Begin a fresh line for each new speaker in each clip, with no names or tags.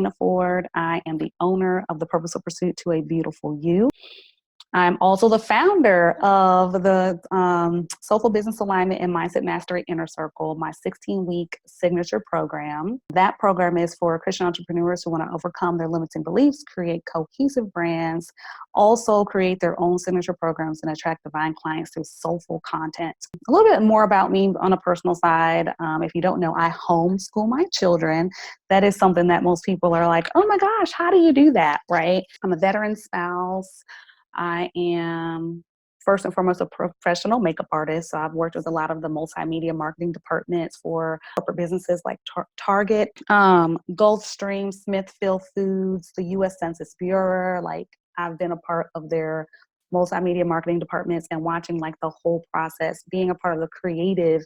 Tina Ford. I am the owner of the Purposeful Pursuit to a Beautiful You. I'm also the founder of the Soulful Business Alignment and Mindset Mastery Inner Circle, my 16-week signature program. That program is for Christian entrepreneurs who want to overcome their limiting beliefs, create cohesive brands, also create their own signature programs and attract divine clients through soulful content. A little bit more about me on a personal side. If you don't know, I homeschool my children. That is something that most people are like, oh my gosh, how do you do that, right? I'm a veteran spouse. I am first and foremost a professional makeup artist. So I've worked with a lot of the multimedia marketing departments for corporate businesses like Target, Gulfstream, Smithfield Foods, the U.S. Census Bureau. Like I've been a part of their multimedia marketing departments and watching like the whole process, being a part of the creative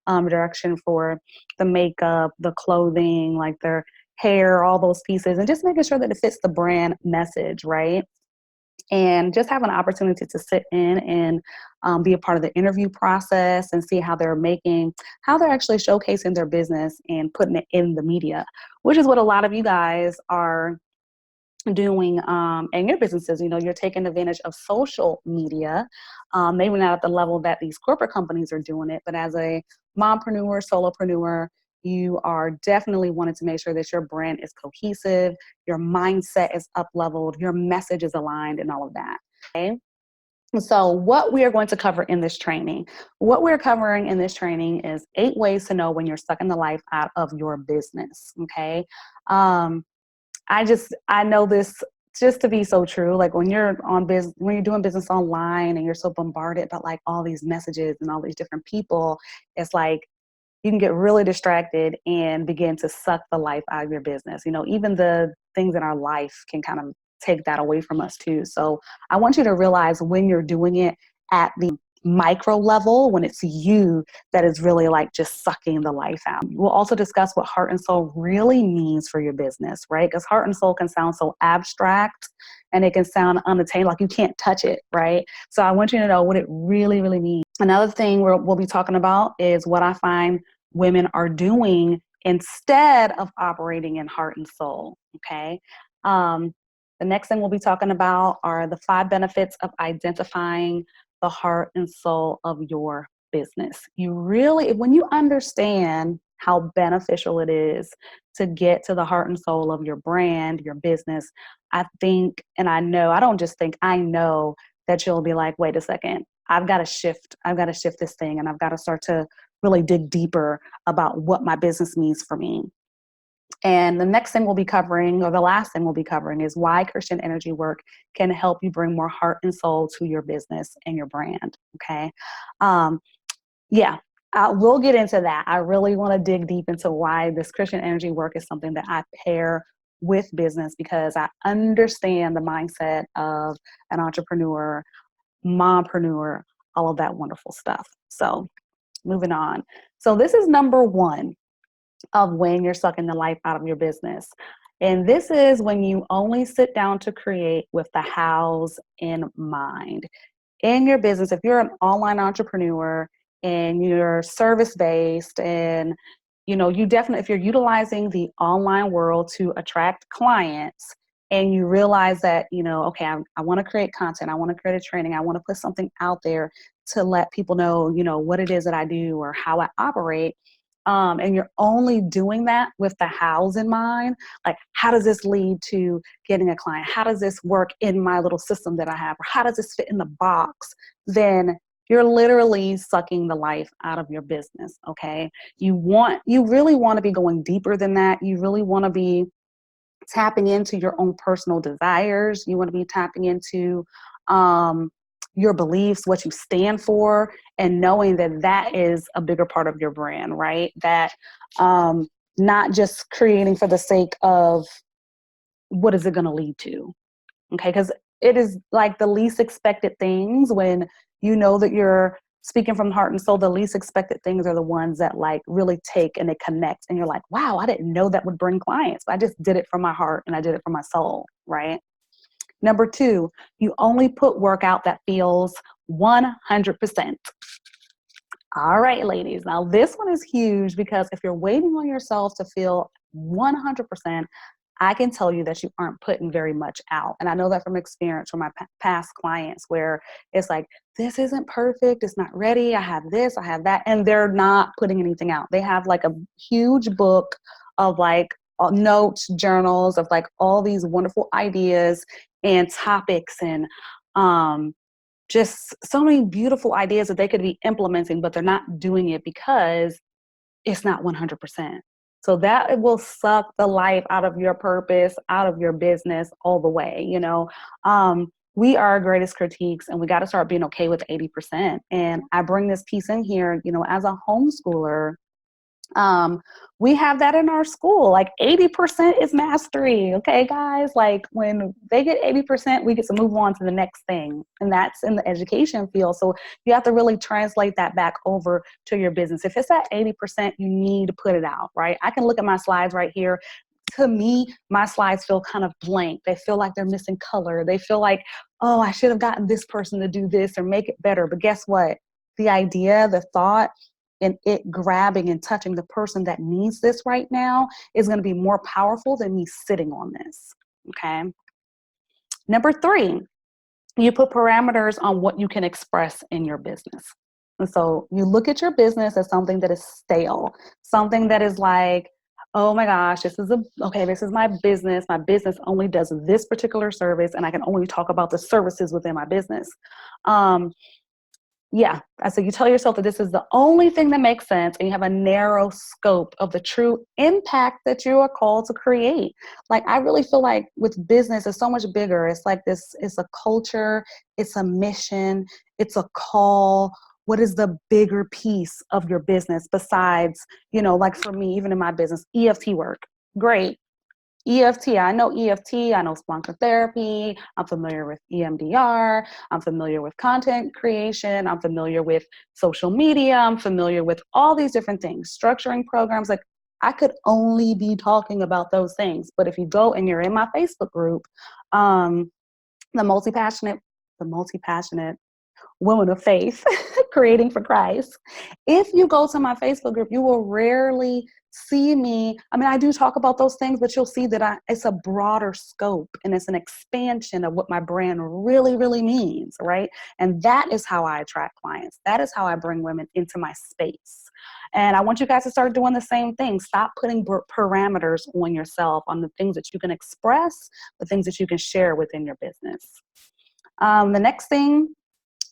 direction for the makeup, the clothing, like their hair, all those pieces, and just making sure that it fits the brand message, right? And just have an opportunity to sit in and be a part of the interview process and see how they're actually showcasing their business and putting it in the media, which is what a lot of you guys are doing in your businesses. You know, you're taking advantage of social media, maybe not at the level that these corporate companies are doing it, but as a mompreneur, solopreneur, you are definitely wanting to make sure that your brand is cohesive, your mindset is up leveled, your message is aligned, and all of that. Okay. So what we are going to cover in this training, what we're covering in this training is 8 ways to know when you're sucking the life out of your business. Okay. I know this just to be so true. Like when you're doing business online and you're so bombarded by like all these messages and all these different people, it's like you can get really distracted and begin to suck the life out of your business. You know, even the things in our life can kind of take that away from us too. So I want you to realize when you're doing it at the micro level, when it's you that is really like just sucking the life out. We'll also discuss what heart and soul really means for your business, right? Because heart and soul can sound so abstract and it can sound unattainable, like you can't touch it, right? So I want you to know what it really, really means. Another thing we'll be talking about is what I find women are doing instead of operating in heart and soul, okay? The next thing we'll be talking about are the 5 benefits of identifying the heart and soul of your business. When you understand how beneficial it is to get to the heart and soul of your brand, your business, I think, and I know that you'll be like, wait a second, I've got to shift this thing, and I've got to start to really dig deeper about what my business means for me. And the next thing we'll be covering, or the last thing we'll be covering, is why Christian energy work can help you bring more heart and soul to your business and your brand. Okay. We'll get into that. I really want to dig deep into why this Christian energy work is something that I pair with business, because I understand the mindset of an entrepreneur, mompreneur, all of that wonderful stuff. So moving on. So this is number 1 of when you're sucking the life out of your business. And this is when you only sit down to create with the hows in mind. In your business, if you're an online entrepreneur and you're service-based, and if you're utilizing the online world to attract clients, and you realize that, okay, I want to create content, I want to create a training, I want to put something out there to let people know, what it is that I do or how I operate. And you're only doing that with the hows in mind, like how does this lead to getting a client? How does this work in my little system that I have? Or how does this fit in the box? Then you're literally sucking the life out of your business, okay? You really want to be going deeper than that. You really want to be tapping into your own personal desires. You want to be tapping into your beliefs, what you stand for, and knowing that that is a bigger part of your brand, right? That not just creating for the sake of what is it going to lead to, okay? Because it is like the least expected things when you know that you're speaking from heart and soul. The least expected things are the ones that like really take and they connect, and you're like, wow, I didn't know that would bring clients, but I just did it from my heart and I did it from my soul, right? Number 2, you only put work out that feels 100%. All right, ladies. Now this one is huge, because if you're waiting on yourself to feel 100%, I can tell you that you aren't putting very much out. And I know that from experience from my past clients, where it's like, this isn't perfect, it's not ready, I have this, I have that, and they're not putting anything out. They have like a huge book of like notes, journals of like all these wonderful ideas and topics, and just so many beautiful ideas that they could be implementing, but they're not doing it because it's not 100%. So that will suck the life out of your purpose, out of your business all the way, you know. We are our greatest critiques, and we got to start being okay with 80%. And I bring this piece in here, you know, as a homeschooler, we have that in our school. Like 80% is mastery. Okay, guys, like when they get 80%, we get to move on to the next thing. And that's in the education field. So you have to really translate that back over to your business. If it's at 80%, you need to put it out, right? I can look at my slides right here. To me, my slides feel kind of blank. They feel like they're missing color. They feel like, oh, I should have gotten this person to do this or make it better. But guess what? The idea, the thought, and it grabbing and touching the person that needs this right now is going to be more powerful than me sitting on this. Okay. Number 3, you put parameters on what you can express in your business. And so you look at your business as something that is stale, something that is like, oh my gosh, this is my business. My business only does this particular service, and I can only talk about the services within my business. Yeah, I said, you tell yourself that this is the only thing that makes sense, and you have a narrow scope of the true impact that you are called to create. Like, I really feel like with business, it's so much bigger. It's like this, it's a culture, it's a mission, it's a call. What is the bigger piece of your business besides, you know, like for me, even in my business, EFT work? Great. EFT, I know EFT, I know sponsor therapy, I'm familiar with EMDR, I'm familiar with content creation, I'm familiar with social media, I'm familiar with all these different things, structuring programs. Like, I could only be talking about those things. But if you go and you're in my Facebook group, the multi-passionate woman of faith, creating for Christ. If you go to my Facebook group, you will rarely see me. I mean, I do talk about those things, but you'll see that it's a broader scope, and it's an expansion of what my brand really, really means, right? And that is how I attract clients. That is how I bring women into my space. And I want you guys to start doing the same thing. Stop putting parameters on yourself, on the things that you can express, the things that you can share within your business. The next thing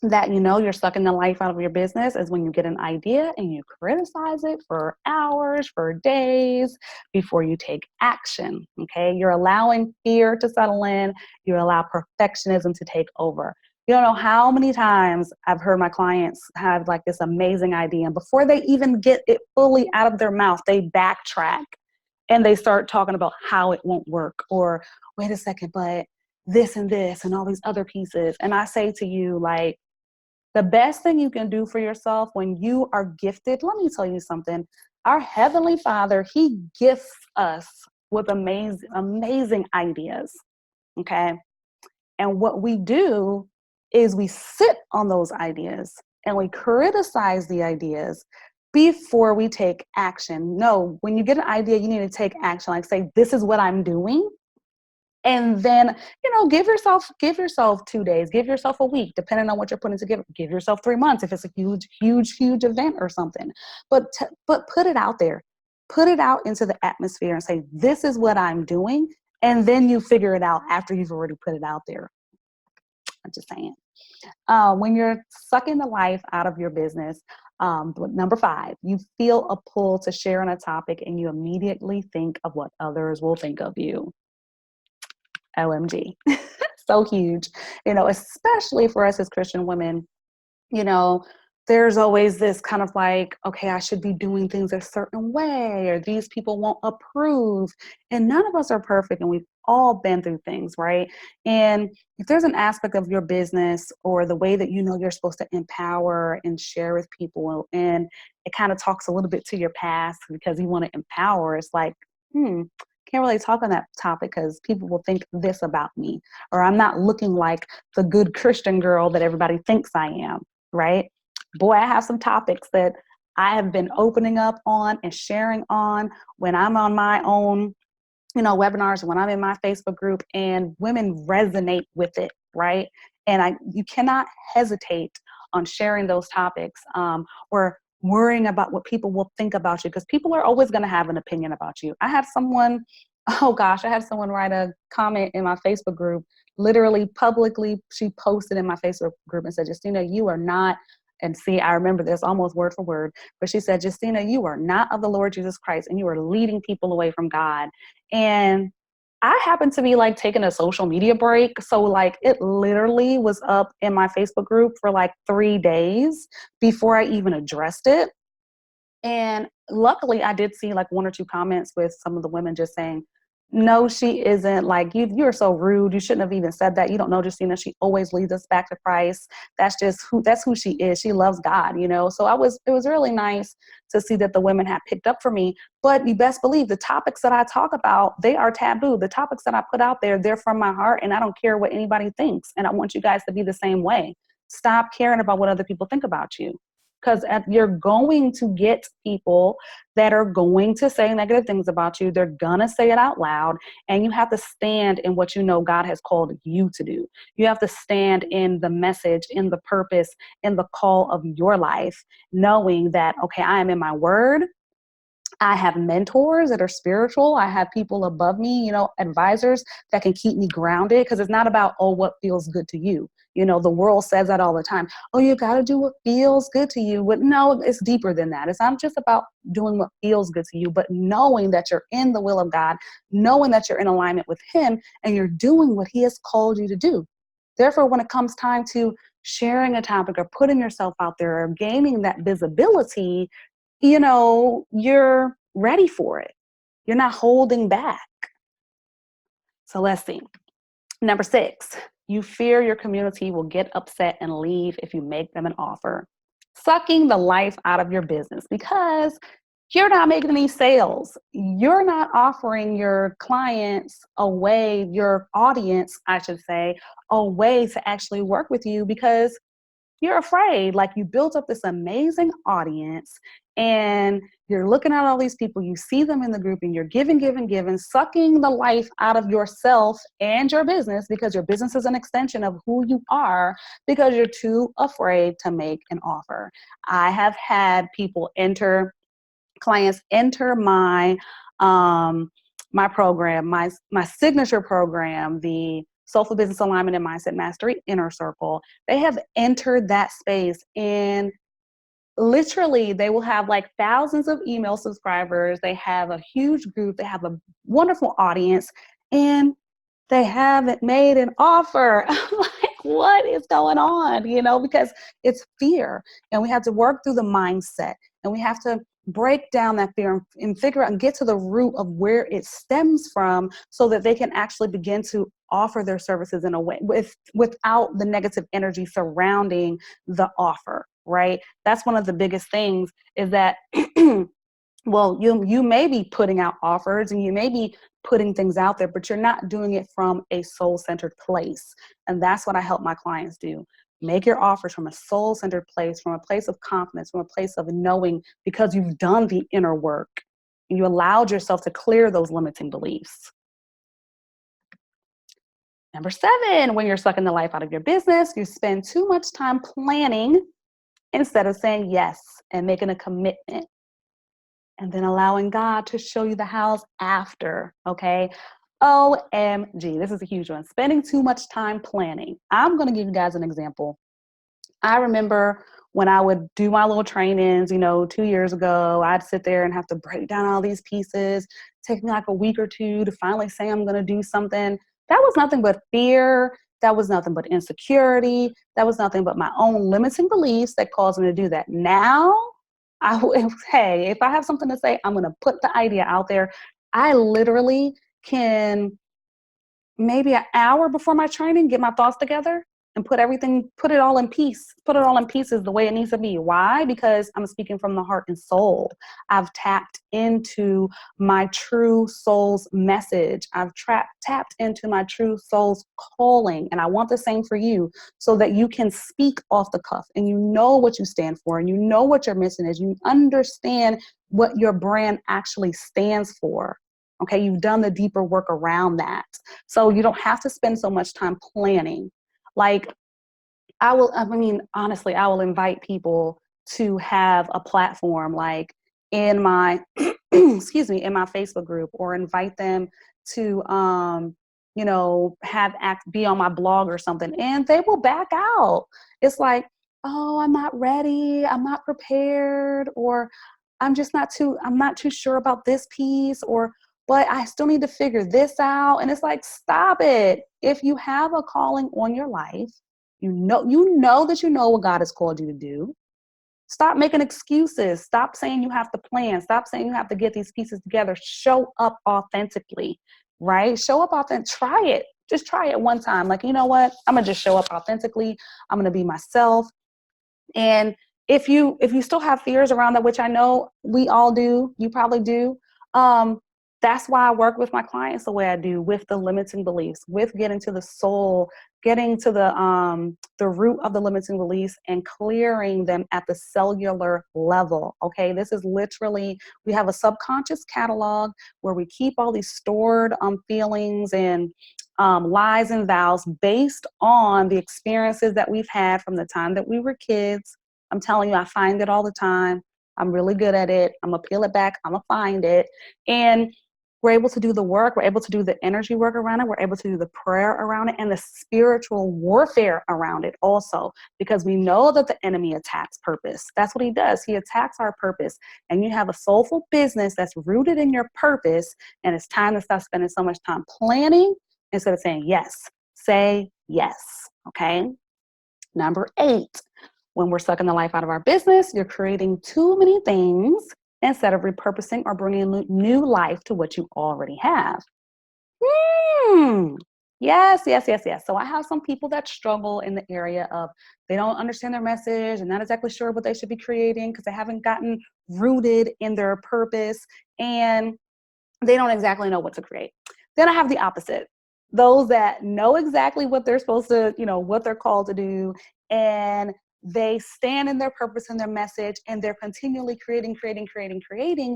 that you know you're sucking the life out of your business is when you get an idea and you criticize it for hours, for days before you take action. Okay, you're allowing fear to settle in. You allow perfectionism to take over. You don't know how many times I've heard my clients have like this amazing idea, and before they even get it fully out of their mouth, they backtrack and they start talking about how it won't work, or wait a second, but this and all these other pieces. And I say to you, like, the best thing you can do for yourself when you are gifted, let me tell you something. Our Heavenly Father, He gifts us with amazing ideas, okay? And what we do is we sit on those ideas and we criticize the ideas before we take action. No, when you get an idea, you need to take action. Like, say, this is what I'm doing. And then, you know, give yourself 2 days, give yourself a week, depending on what you're putting together. Give yourself 3 months if it's a huge event or something. But put it out there, put it out into the atmosphere and say, this is what I'm doing. And then you figure it out after you've already put it out there. I'm just saying. When you're sucking the life out of your business, number 5, you feel a pull to share on a topic and you immediately think of what others will think of you. OMG. So huge, you know, especially for us as Christian women. You know, there's always this kind of like, okay, I should be doing things a certain way, or these people won't approve. And none of us are perfect, and we've all been through things, right? And if there's an aspect of your business or the way that you know you're supposed to empower and share with people, and it kind of talks a little bit to your past because you want to empower, it's like, can't really talk on that topic because people will think this about me, or I'm not looking like the good Christian girl that everybody thinks I am, right? Boy, I have some topics that I have been opening up on and sharing on when I'm on my own webinars, when I'm in my Facebook group, and women resonate with it, right? And you cannot hesitate on sharing those topics, or worrying about what people will think about you, because people are always going to have an opinion about you. I had someone write a comment in my Facebook group, literally publicly. She posted in my Facebook group and said, Justina, you are not, and see, I remember this almost word for word, but she said, Justina, you are not of the Lord Jesus Christ, and you are leading people away from God. And I happened to be like taking a social media break. So like it literally was up in my Facebook group for like 3 days before I even addressed it. And luckily I did see like 1 or 2 comments with some of the women just saying, no, she isn't. Like, you're so rude. You shouldn't have even said that. You don't know Justina. She always leads us back to Christ. That's who she is. She loves God, So it was really nice to see that the women had picked up for me. But you best believe the topics that I talk about, they are taboo. The topics that I put out there, they're from my heart, and I don't care what anybody thinks. And I want you guys to be the same way. Stop caring about what other people think about you. Because you're going to get people that are going to say negative things about you. They're going to say it out loud. And you have to stand in what you know God has called you to do. You have to stand in the message, in the purpose, in the call of your life, knowing that, okay, I am in my word. I have mentors that are spiritual. I have people above me, advisors that can keep me grounded, because it's not about, what feels good to you. The world says that all the time. Oh, you got to do what feels good to you. But no, it's deeper than that. It's not just about doing what feels good to you, but knowing that you're in the will of God, knowing that you're in alignment with Him, and you're doing what He has called you to do. Therefore, when it comes time to sharing a topic or putting yourself out there or gaining that visibility, you're ready for it. You're not holding back. So let's see. Number 6, you fear your community will get upset and leave if you make them an offer. Sucking the life out of your business because you're not making any sales. You're not offering your clients your audience, I should say, a way to actually work with you because you're afraid. Like, you built up this amazing audience and you're looking at all these people, you see them in the group, and you're giving, sucking the life out of yourself and your business, because your business is an extension of who you are, because you're too afraid to make an offer. I have had clients enter my my program, my signature program, the Soulful Business Alignment and Mindset Mastery Inner Circle. They have entered that space, and literally they will have like thousands of email subscribers. They have a huge group. They have a wonderful audience, and they haven't made an offer. I'm like, what is going on? Because it's fear, and we have to work through the mindset, and we have to break down that fear and figure out and get to the root of where it stems from, so that they can actually begin to offer their services in a way without the negative energy surrounding the offer, right? That's one of the biggest things, is that well, you may be putting out offers and you may be putting things out there, but you're not doing it from a soul-centered place. And that's what I help my clients do. Make your offers from a soul-centered place, from a place of confidence, from a place of knowing, because you've done the inner work and you allowed yourself to clear those limiting beliefs. Number 7, when you're sucking the life out of your business, you spend too much time planning instead of saying yes and making a commitment, and then allowing God to show you the hows after, okay? OMG, this is a huge one. Spending too much time planning. I'm going to give you guys an example. I remember when I would do my little trainings, 2 years ago, I'd sit there and have to break down all these pieces, take me like a week or 2 to finally say I'm going to do something. That was nothing but fear. That was nothing but insecurity. That was nothing but my own limiting beliefs that caused me to do that. Now, hey, if I have something to say, I'm going to put the idea out there. I literally can, maybe an hour before my training, get my thoughts together and put it all in pieces the way it needs to be. Why? Because I'm speaking from the heart and soul. I've tapped into my true soul's message. I've tapped into my true soul's calling. And I want the same for you, so that you can speak off the cuff and you know what you stand for and you know what your mission is. You understand what your brand actually stands for. Okay, you've done the deeper work around that. So you don't have to spend so much time planning. Like honestly, I will invite people to have a platform like in my, excuse me, in my Facebook group, or invite them to, be on my blog or something, and they will back out. It's like, oh, I'm not ready, I'm not prepared, or I'm not too sure about this piece, or, but I still need to figure this out. And it's like, stop it. If you have a calling on your life, you know that you know what God has called you to do. Stop making excuses. Stop saying you have to plan. Stop saying you have to get these pieces together. Show up authentically, right? Show up authentic. Try it. Just try it one time. Like, you know what? I'm gonna just show up authentically. I'm gonna be myself. And if you still have fears around that, which I know we all do, you probably do, um, that's why I work with my clients the way I do, with the limiting beliefs, with getting to the soul, getting to the root of the limiting beliefs and clearing them at the cellular level. Okay, this is literally, we have a subconscious catalog where we keep all these stored feelings and lies and vows based on the experiences that we've had from the time that we were kids. I'm telling you, I find it all the time. I'm really good at it. I'm gonna peel it back. I'm gonna find it. And we're able to do the work. We're able to do the energy work around it. We're able to do the prayer around it and the spiritual warfare around it also, because we know that the enemy attacks purpose. That's what he does. He attacks our purpose. And you have a soulful business that's rooted in your purpose. And it's time to stop spending so much time planning instead of saying yes. Say yes. Okay. Number 8, when we're sucking the life out of our business, you're creating too many things instead of repurposing or bringing new life to what you already have. Yes, yes, yes, yes. So I have some people that struggle in the area of, they don't understand their message and not exactly sure what they should be creating because they haven't gotten rooted in their purpose, and they don't exactly know what to create. Then I have the opposite. Those that know exactly what they're supposed to, what they're called to do, and they stand in their purpose and their message, and they're continually creating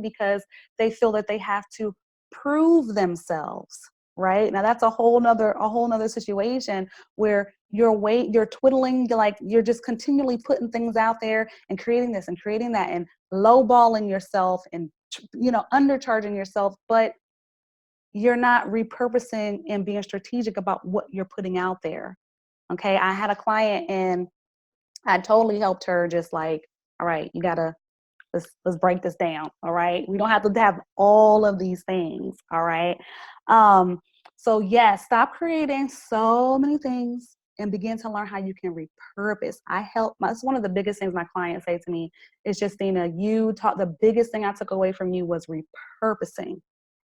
because they feel that they have to prove themselves. Right now, that's a whole nother situation where you're twiddling, like you're just continually putting things out there and creating this and creating that and lowballing yourself and undercharging yourself, but you're not repurposing and being strategic about what you're putting out there. Okay, I had a client and I totally helped her, just like, all right, you gotta, let's break this down. All right, we don't have to have all of these things. All right. um so yes, stop creating so many things and begin to learn how you can repurpose. That's one of the biggest things my clients say to me is, Justina, the biggest thing I took away from you was repurposing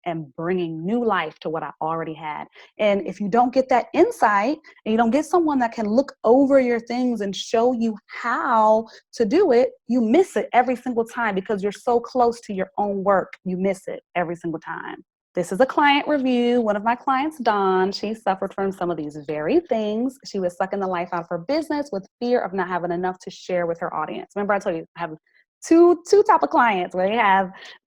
and bringing new life to what I already had. And if you don't get that insight and you don't get someone that can look over your things and show you how to do it, you miss it every single time because you're so close to your own work. You miss it every single time. This is a client review. One of my clients, Dawn, she suffered from some of these very things. She was sucking the life out of her business with fear of not having enough to share with her audience. Remember, I told you I have two type of clients where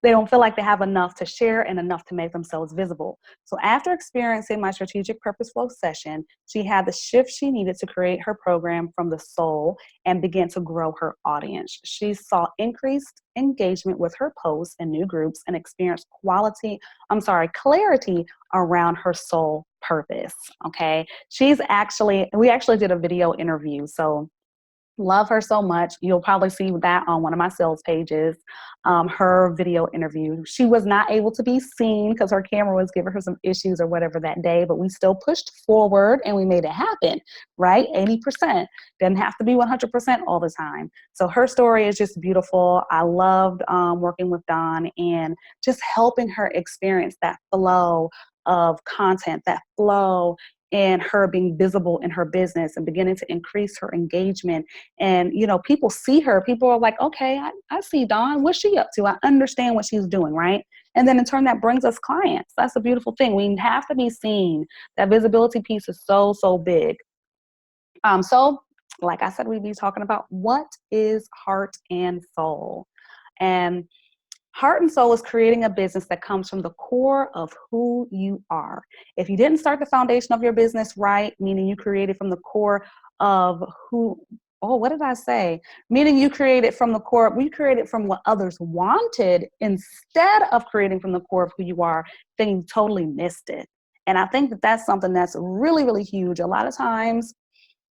they don't feel like they have enough to share and enough to make themselves visible. So after experiencing my strategic purpose flow session, she had the shift she needed to create her program from the soul and begin to grow her audience. She saw increased engagement with her posts and new groups and experienced clarity around her soul purpose. Okay. We actually did a video interview. So love her so much. You'll probably see that on one of my sales pages, her video interview. She was not able to be seen because her camera was giving her some issues or whatever that day, but we still pushed forward and we made it happen, right? 80%. Didn't have to be 100% all the time. So her story is just beautiful. I loved working with Dawn and just helping her experience that flow of content, that flow and her being visible in her business and beginning to increase her engagement. And, people see her. People are like, okay, I see Dawn. What's she up to? I understand what she's doing, right? And then in turn, that brings us clients. That's a beautiful thing. We have to be seen. That visibility piece is so, so big. So like I said, we'd be talking about what is heart and soul. And Heart and soul is creating a business that comes from the core of who you are. If you didn't start the foundation of your business right, meaning you created from the core of who, oh, what did I say? Meaning you created from the core, we created from what others wanted instead of creating from the core of who you are, then you totally missed it. And I think that that's something that's really, really huge. A lot of times,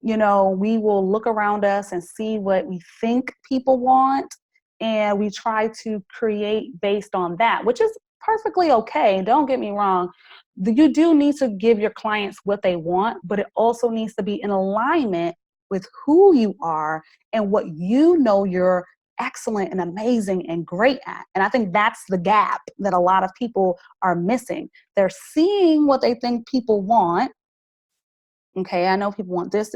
we will look around us and see what we think people want, and we try to create based on that, which is perfectly okay. Don't get me wrong. You do need to give your clients what they want, but it also needs to be in alignment with who you are and what you're excellent and amazing and great at. And I think that's the gap that a lot of people are missing. They're seeing what they think people want. Okay, I know people want this,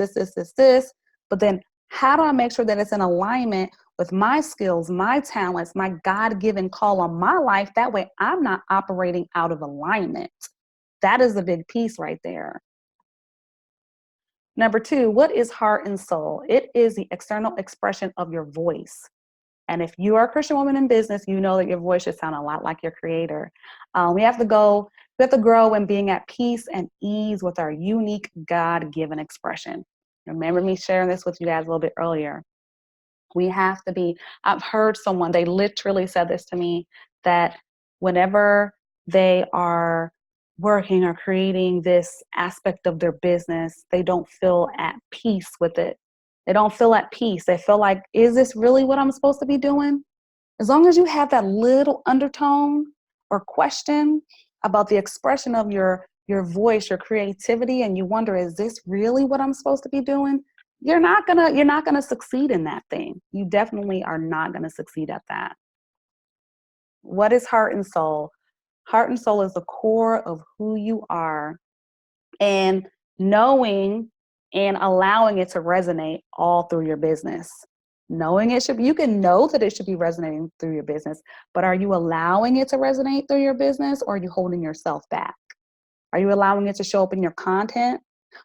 but then how do I make sure that it's in alignment with my skills, my talents, my God-given call on my life? That way I'm not operating out of alignment. That is a big piece right there. Number 2, what is heart and soul? It is the external expression of your voice. And if you are a Christian woman in business, you know that your voice should sound a lot like your creator. We have to grow in being at peace and ease with our unique God-given expression. Remember me sharing this with you guys a little bit earlier. We have to be, I've heard someone, they literally said this to me, that whenever they are working or creating this aspect of their business, they don't feel at peace with it. They don't feel at peace. They feel like, is this really what I'm supposed to be doing? As long as you have that little undertone or question about the expression of your voice, your creativity, and you wonder, is this really what I'm supposed to be doing? You're not gonna succeed in that thing. You definitely are not gonna succeed at that. What is heart and soul? Heart and soul is the core of who you are, and knowing and allowing it to resonate all through your business. You can know that it should be resonating through your business, but are you allowing it to resonate through your business, or are you holding yourself back? Are you allowing it to show up in your content?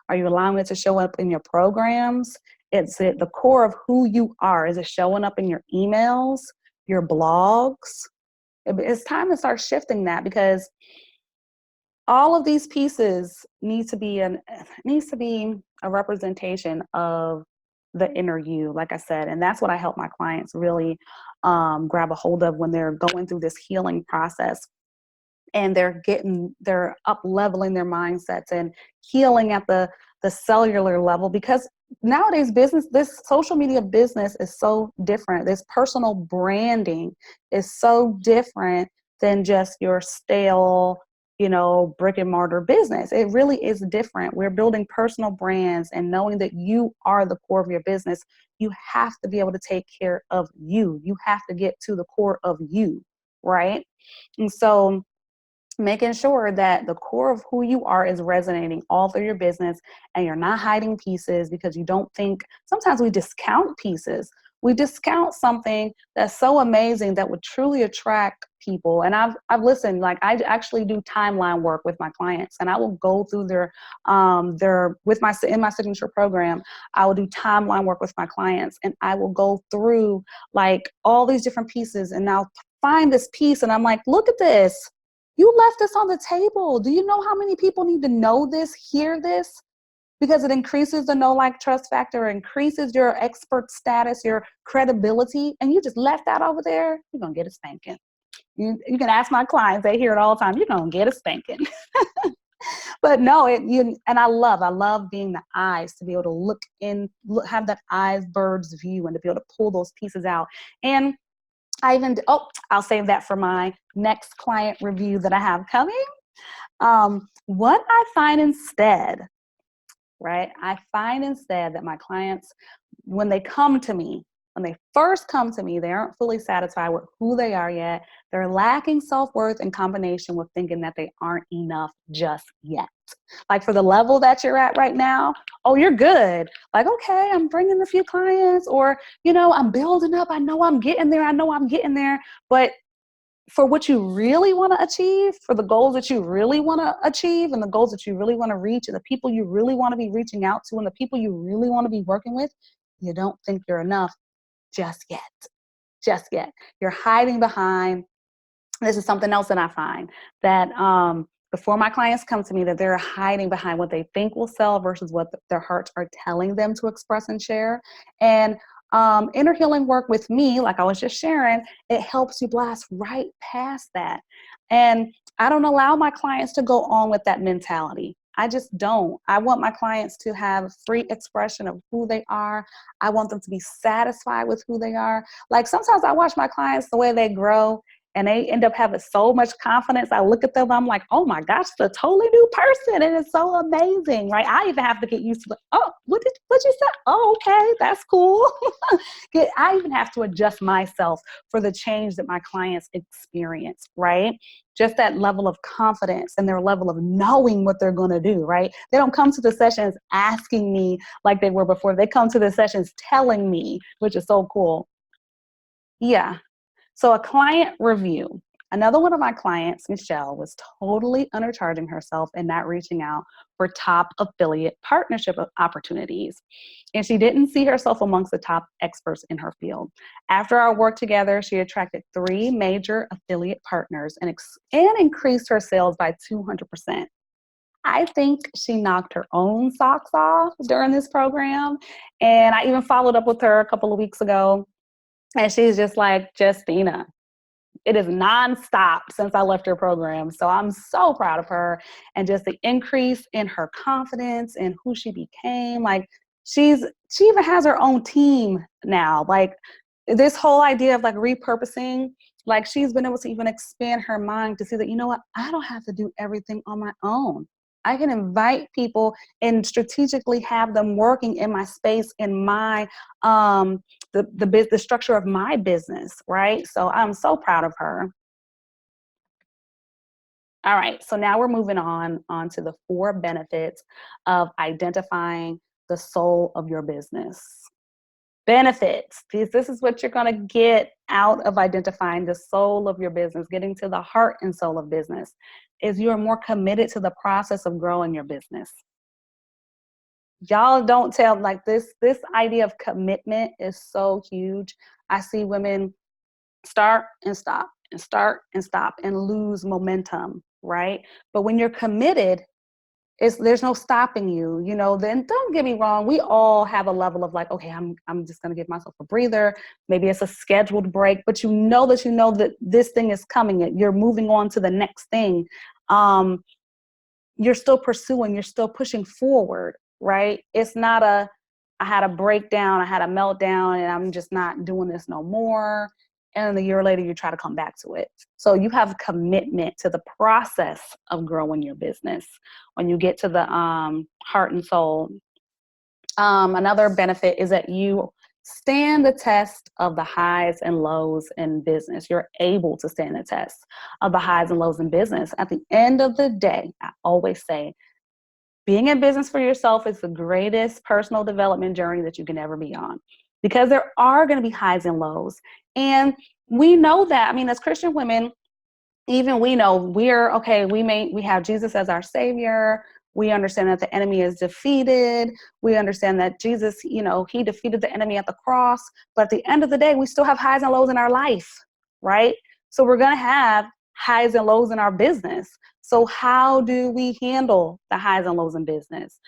Are you allowing it to show up in your programs? It's at the core of who you are. Is it showing up in your emails, your blogs? It's time to start shifting that, because all of these pieces needs to be a representation of the inner you, like I said. And that's what I help my clients really grab a hold of when they're going through this healing process, and they're up leveling their mindsets and healing at the cellular level. Because nowadays this social media business is so different. This personal branding is so different than just your stale, brick and mortar business. It really is different. We're building personal brands, and knowing that you are the core of your business, you have to be able to take care of you. You have to get to the core of you, right? And so making sure that the core of who you are is resonating all through your business, and you're not hiding pieces because you don't think. Sometimes we discount pieces. We discount something that's so amazing that would truly attract people. And I've listened, like I actually do timeline work with my clients, and I will go through in my signature program, I will do timeline work with my clients, and I will go through like all these different pieces, and I'll find this piece and I'm like, look at this. You left this on the table. Do you know how many people need to know this, hear this? Because it increases the know, like, trust factor, increases your expert status, your credibility, and you just left that over there, you're going to get a spanking. You can ask my clients, they hear it all the time, you're going to get a spanking. But no, and I love being the eyes, to be able to have that eyes bird's view, and to be able to pull those pieces out. And I'll save that for my next client review that I have coming. What I find instead, right? I find instead that my clients, when they first come to me, they aren't fully satisfied with who they are yet. They're lacking self-worth in combination with thinking that they aren't enough just yet. Like for the level that you're at right now, oh, you're good. Like, okay, I'm bringing a few clients, or, I'm building up. I know I'm getting there. But for what you really want to achieve, for the goals that you really want to achieve, and the goals that you really want to reach, and the people you really want to be reaching out to, and the people you really want to be working with, you don't think you're enough just yet. Just yet. You're hiding behind This is something else that I find that before my clients come to me, that they're hiding behind what they think will sell versus what their hearts are telling them to express and share. And inner healing work with me, like I was just sharing, it helps you blast right past that. And I don't allow my clients to go on with that mentality. I just don't. I want my clients to have free expression of who they are. I want them to be satisfied with who they are. Like sometimes I watch my clients, the way they grow, and they end up having so much confidence. I look at them, I'm like, oh my gosh, it's a totally new person. And it's so amazing, right? I even have to get used to the, oh, what you say? Oh, okay, that's cool. I even have to adjust myself for the change that my clients experience, right? Just that level of confidence and their level of knowing what they're going to do, right? They don't come to the sessions asking me like they were before. They come to the sessions telling me, which is so cool. Yeah. So a client review. Another one of my clients, Michelle, was totally undercharging herself and not reaching out for top affiliate partnership opportunities. And she didn't see herself amongst the top experts in her field. After our work together, she attracted 3 major affiliate partners and increased her sales by 200%. I think she knocked her own socks off during this program. And I even followed up with her a couple of weeks ago. And she's just like, Justina, it is nonstop since I left her program. So I'm so proud of her and just the increase in her confidence and who she became. Like she even has her own team now. Like this whole idea of like repurposing, like she's been able to even expand her mind to see that, you know what, I don't have to do everything on my own. I can invite people and strategically have them working in my space, in my the structure of my business, right? So I'm so proud of her. All right, so now we're moving on to the 4 benefits of identifying the soul of your business. Benefits. This is what you're going to get out of identifying the soul of your business, getting to the heart and soul of business, is you're more committed to the process of growing your business. Y'all don't tell, like this idea of commitment is so huge. I see women start and stop and start and stop and lose momentum, right? But when you're committed, there's no stopping you, you know. Then don't get me wrong, we all have a level of like, okay, I'm just gonna give myself a breather. Maybe it's a scheduled break, but you know that this thing is coming. You're moving on to the next thing. You're still pursuing, you're still pushing forward, right? It's not I had a breakdown, I had a meltdown, and I'm just not doing this no more. And then a year later, you try to come back to it. So you have commitment to the process of growing your business. When you get to the heart and soul, another benefit is that you stand the test of the highs and lows in business. You're able to stand the test of the highs and lows in business. At the end of the day, I always say, being in business for yourself is the greatest personal development journey that you can ever be on, because there are going to be highs and lows. And we know that. I mean, as Christian women, even we know we're okay. We have Jesus as our savior. We understand that the enemy is defeated. We understand that Jesus, you know, he defeated the enemy at the cross. But at the end of the day, we still have highs and lows in our life, right? So we're going to have highs and lows in our business. So how do we handle the highs and lows in business?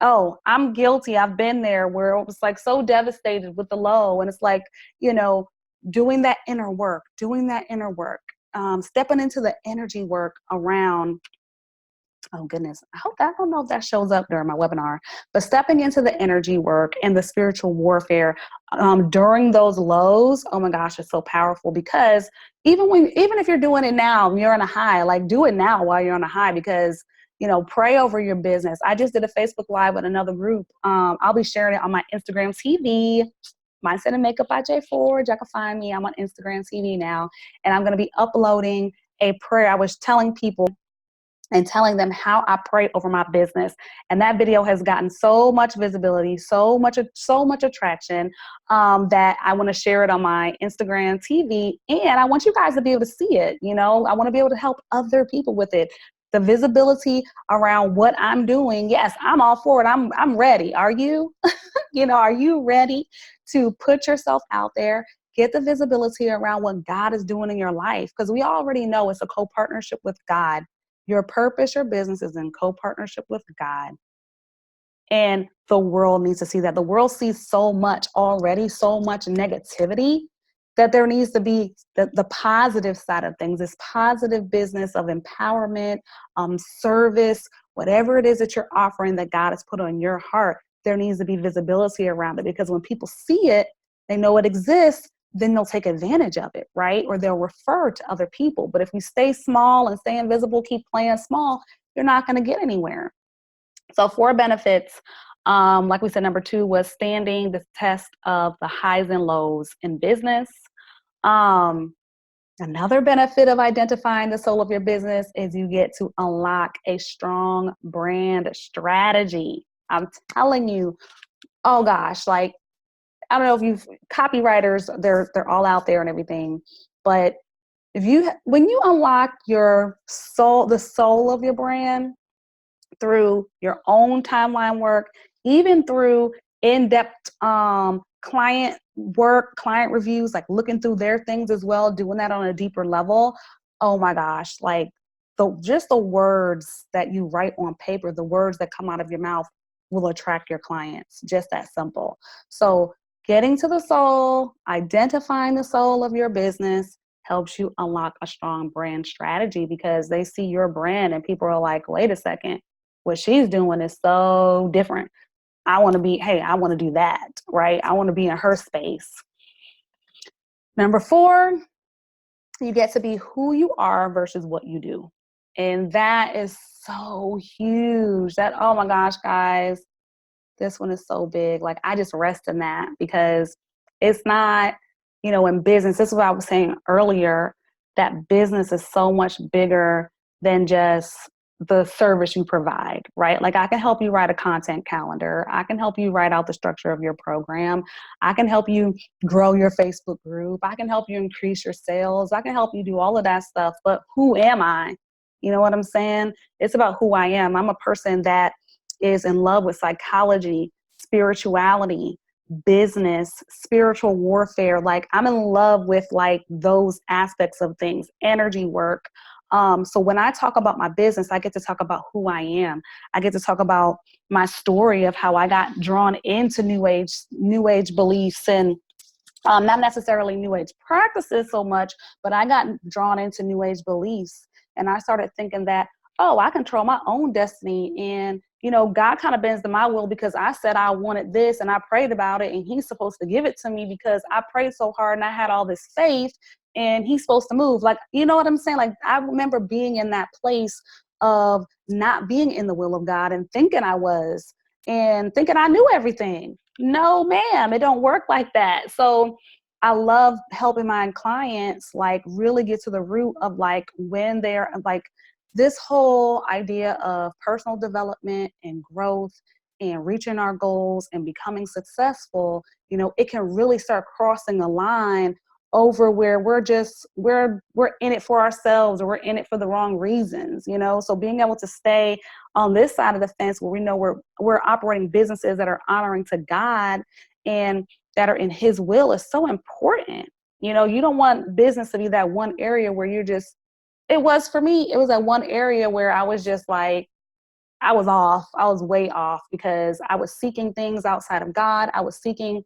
Oh, I'm guilty. I've been there where it was like so devastated with the low. And it's like, you know, doing that inner work, stepping into the energy work around, oh goodness, I don't know if that shows up during my webinar, but stepping into the energy work and the spiritual warfare during those lows, oh my gosh, it's so powerful. Because even if you're doing it now, you're on a high, like do it now while you're on a high, because you know, pray over your business. I just did a Facebook Live with another group. I'll be sharing it on my Instagram TV, Mindset and Makeup by Jay Forge. You can find me. I'm on Instagram TV now, and I'm going to be uploading a prayer. I was telling people and telling them how I pray over my business. And that video has gotten so much visibility, so much attraction, that I want to share it on my Instagram TV. And I want you guys to be able to see it. You know, I want to be able to help other people with it. The visibility around what I'm doing. Yes, I'm all for it. I'm ready. Are you? You know, are you ready to put yourself out there, Get the visibility around what God is doing in your life, because we already know it's a co-partnership with God. Your purpose, your business is in co-partnership with God. And the world needs to see that. The world sees so much already, so much negativity, that there needs to be the positive side of things, this positive business of empowerment, service, whatever it is that you're offering that God has put on your heart. There needs to be visibility around it, because when people see it, they know it exists, then they'll take advantage of it, right? Or they'll refer to other people. But if you stay small and stay invisible, keep playing small, you're not going to get anywhere. So 4 benefits, like we said, number 2 was standing the test of the highs and lows in business. Another benefit of identifying the soul of your business is you get to unlock a strong brand strategy. I'm telling you, oh gosh, like, I don't know if you've copywriters, they're all out there and everything, but when you unlock your soul, the soul of your brand, through your own timeline work, even through in-depth client work, client reviews, like looking through their things as well, doing that on a deeper level. Oh my gosh, like just the words that you write on paper, the words that come out of your mouth will attract your clients. Just that simple. So getting to the soul, identifying the soul of your business helps you unlock a strong brand strategy, because they see your brand and people are like, wait a second, what she's doing is so different. I want to do that, right? I want to be in her space. Number 4, you get to be who you are versus what you do. And that is so huge. That, oh my gosh, guys, this one is so big. Like, I just rest in that, because it's not, in business, this is what I was saying earlier, that business is so much bigger than just the service you provide, right? Like, I can help you write a content calendar. I can help you write out the structure of your program. I can help you grow your Facebook group. I can help you increase your sales. I can help you do all of that stuff. But who am I? You know what I'm saying? It's about who I am. I'm a person that is in love with psychology, spirituality, business, spiritual warfare. Like, I'm in love with like those aspects of things, energy work. So when I talk about my business, I get to talk about who I am. I get to talk about my story of how I got drawn into new age beliefs, and not necessarily new age practices so much, but I got drawn into new age beliefs. And I started thinking that, oh, I control my own destiny. And, God kind of bends to my will, because I said I wanted this and I prayed about it, and he's supposed to give it to me because I prayed so hard and I had all this faith, and he's supposed to move. Like, you know what I'm saying? Like, I remember being in that place of not being in the will of God and thinking I was, and thinking I knew everything. No, ma'am, it don't work like that. So I love helping my clients like really get to the root of like when they're like this whole idea of personal development and growth and reaching our goals and becoming successful. It can really start crossing a line over where we're in it for ourselves, or we're in it for the wrong reasons. So being able to stay on this side of the fence where we know we're operating businesses that are honoring to God and that are in his will is so important. You don't want business to be that one area where it was for me, it was that one area where I was just like, I was way off, because I was seeking things outside of God. I was seeking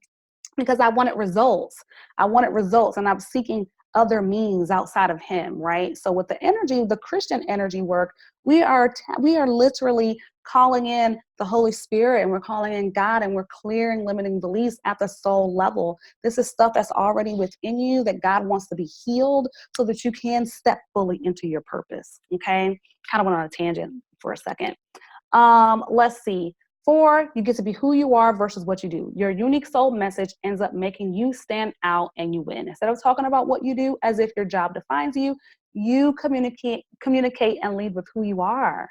because I wanted results. And I was seeking other means outside of him, right? So with the Christian energy work, we are literally calling in the Holy Spirit, and we're calling in God, and we're clearing limiting beliefs at the soul level. This is stuff that's already within you that God wants to be healed so that you can step fully into your purpose. Okay. Kind of went on a tangent for a second. Let's see. 4, you get to be who you are versus what you do. Your unique soul message ends up making you stand out and you win. Instead of talking about what you do as if your job defines you, you communicate and lead with who you are,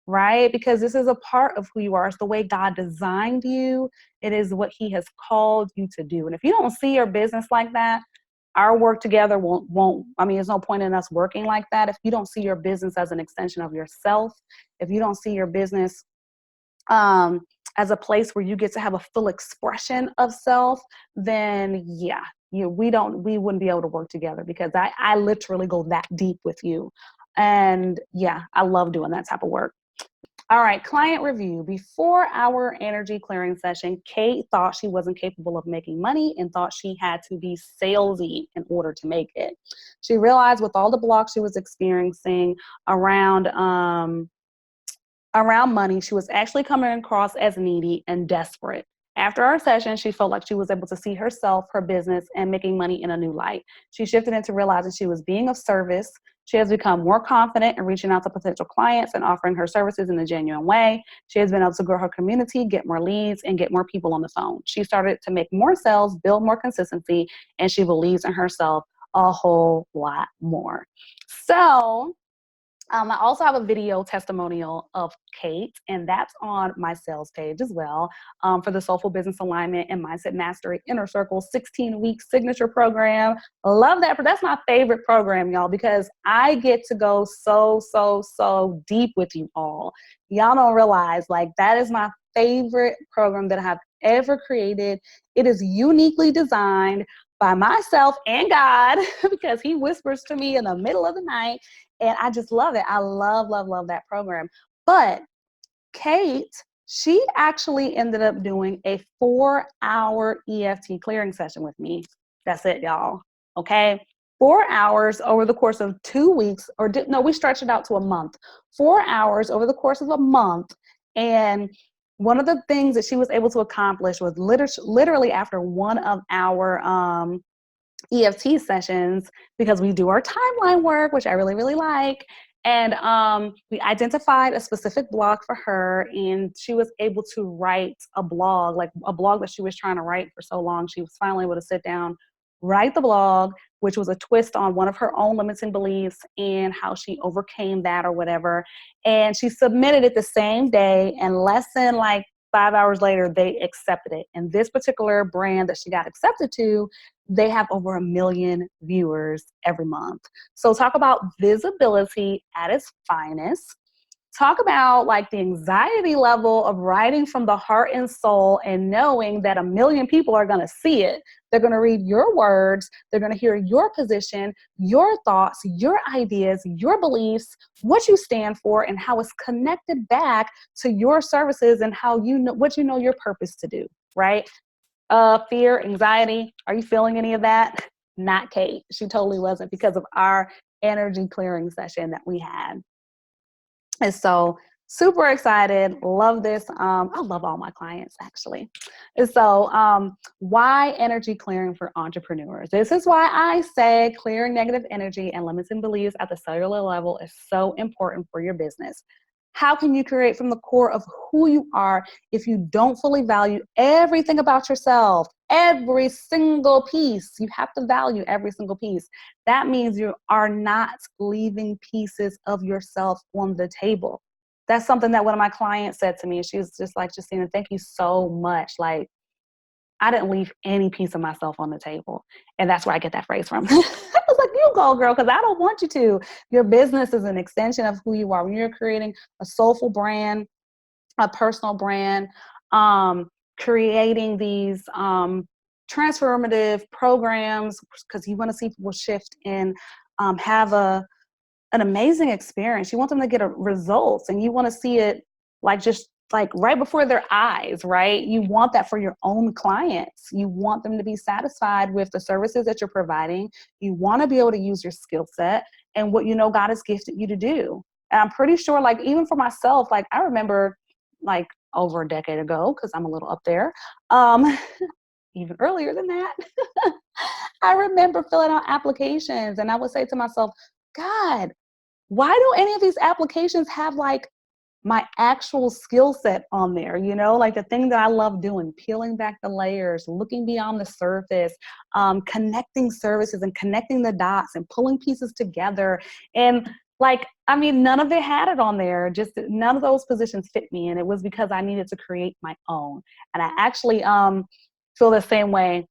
right? Because this is a part of who you are. It's the way God designed you. It is what he has called you to do. And if you don't see your business like that, our work together won't, there's no point in us working like that. If you don't see your business as an extension of yourself, if you don't see your business as a place where you get to have a full expression of self, then yeah, we wouldn't be able to work together because I literally go that deep with you. And yeah, I love doing that type of work. All right, client review. Before our energy clearing session, Kate thought she wasn't capable of making money and thought she had to be salesy in order to make it. She realized with all the blocks she was experiencing around around money, she was actually coming across as needy and desperate. After our session, she felt like she was able to see herself, her business, and making money in a new light. She shifted into realizing she was being of service. She has become more confident in reaching out to potential clients and offering her services in a genuine way. She has been able to grow her community, get more leads, and get more people on the phone. She started to make more sales, build more consistency, and she believes in herself a whole lot more. So, I also have a video testimonial of Kate, and that's on my sales page as well, for the Soulful Business Alignment and Mindset Mastery Inner Circle 16-week signature program. I love that. That's my favorite program, y'all, because I get to go so deep with you all. Y'all don't realize, like, that is my favorite program that I have ever created. It is uniquely designed by myself and God because he whispers to me in the middle of the night. And I just love it. I love that program. But Kate, she actually ended up doing a 4-hour EFT clearing session with me. That's it, y'all. Okay. 4 hours over the course of 2 weeks, no, we stretched it out to a month. 4 hours over the course of a month. And one of the things that she was able to accomplish was literally after one of our EFT sessions, because we do our timeline work, which I really like. And we identified a specific block for her, and she was able to write a blog, like a blog that she was trying to write for so long. She was finally able to sit down, write the blog, which was a twist on one of her own limiting beliefs and how she overcame that or whatever. And she submitted it the same day, and less than like 5 hours later, they accepted it. And this particular brand that she got accepted to, they have over 1 million viewers every month. So talk about visibility at its finest. Talk about like the anxiety level of writing from the heart and soul and knowing that 1 million people are going to see it. They're going to read your words. They're going to hear your position, your thoughts, your ideas, your beliefs, what you stand for, and how it's connected back to your services and how you know what you know your purpose to do, right? Fear, anxiety. Are you feeling any of that? Not Kate. She totally wasn't, because of our energy clearing session that we had. And so super excited. Love this. I love all my clients actually. And so why energy clearing for entrepreneurs? This is why I say clearing negative energy and limiting beliefs at the cellular level is so important for your business. How can you create from the core of who you are if you don't fully value everything about yourself? Every single piece. You have to value every single piece. That means you are not leaving pieces of yourself on the table. That's something that one of my clients said to me. She was just like, Justina, thank you so much. Like, I didn't leave any piece of myself on the table. And that's where I get that phrase from. I was like, you go, girl, because I don't want you to. Your business is an extension of who you are. When you're creating a soulful brand, a personal brand, creating these transformative programs, because you want to see people shift and have an amazing experience. You want them to get results, and you want to see it like just like right before their eyes, right? You want that for your own clients. You want them to be satisfied with the services that you're providing. You want to be able to use your skill set and what you know God has gifted you to do. And I'm pretty sure, like, even for myself, like I remember like over a decade ago, because I'm a little up there, even earlier than that, I remember filling out applications and I would say to myself, God, why do any of these applications have like my actual skill set on there, you know, like the thing that I love doing, peeling back the layers, looking beyond the surface, connecting services and connecting the dots and pulling pieces together. And like, I mean, none of it had it on there. Just none of those positions fit me. And it was because I needed to create my own. And I actually feel the same way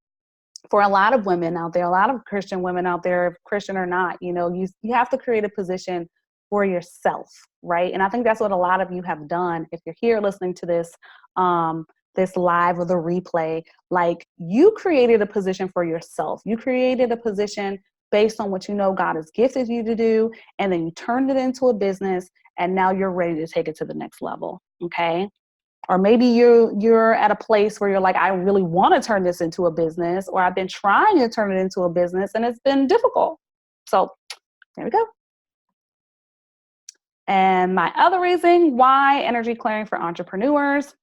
for a lot of women out there, a lot of Christian women out there, Christian or not, you know, you have to create a position for yourself, right? And I think that's what a lot of you have done. If you're here listening to this, this live or the replay, like you created a position for yourself. You created a position based on what you know God has gifted you to do, and then you turned it into a business, and now you're ready to take it to the next level, okay? Or maybe you're at a place where you're like, I really want to turn this into a business, or I've been trying to turn it into a business and it's been difficult. So there we go. And my other reason why energy clearing for entrepreneurs,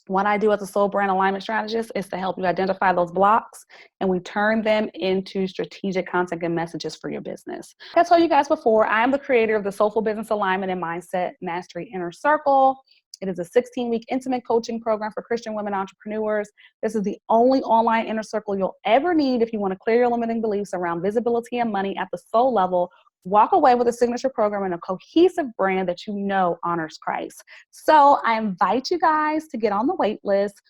what I do as a soul brand alignment strategist is to help you identify those blocks, and we turn them into strategic content and messages for your business. Like I told you guys before, I am the creator of the Soulful Business Alignment and Mindset Mastery Inner Circle. It is a 16-week intimate coaching program for Christian women entrepreneurs. This is the only online inner circle you'll ever need if you want to clear your limiting beliefs around visibility and money at the soul level. Walk away with a signature program and a cohesive brand that you know honors Christ. So I invite you guys to get on the wait list.